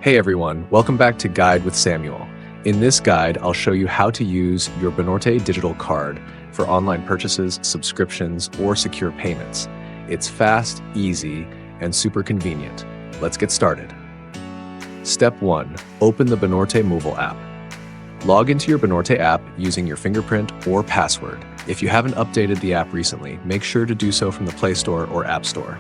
Hey everyone, welcome back to Guide with Samuel. In this guide, I'll show you how to use your Banorte Digital Card for online purchases, subscriptions, or secure payments. It's fast, easy, and super convenient. Let's get started. Step 1. Open the Banorte Móvil app. Log into your Banorte app using your fingerprint or password. If you haven't updated the app recently, make sure to do so from the Play Store or App Store.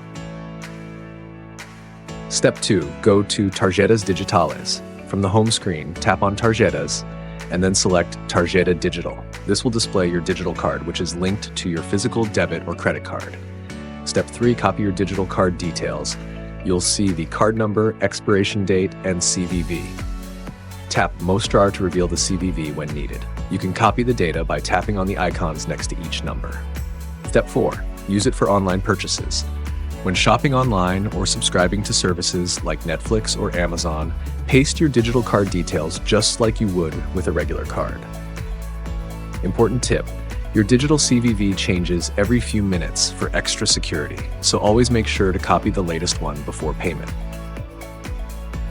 Step 2. Go to Tarjetas Digitales. From the home screen, tap on Tarjetas, and then select Tarjeta Digital. This will display your digital card, which is linked to your physical debit or credit card. Step 3. Copy your digital card details. You'll see the card number, expiration date, and CVV. Tap Mostrar to reveal the CVV when needed. You can copy the data by tapping on the icons next to each number. Step 4. Use it for online purchases. When shopping online or subscribing to services like Netflix or Amazon, paste your digital card details just like you would with a regular card. Important tip: your digital CVV changes every few minutes for extra security, so always make sure to copy the latest one before payment.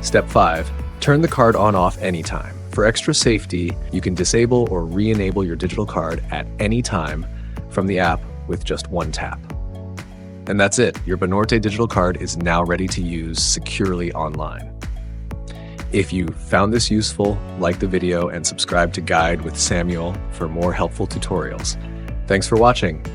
Step 5. Turn the card on/off anytime. For extra safety, you can disable or re-enable your digital card at any time from the app with just one tap. And that's it. Your Banorte Digital Card is now ready to use securely online. If you found this useful, like the video and subscribe to Guide with Samuel for more helpful tutorials. Thanks for watching.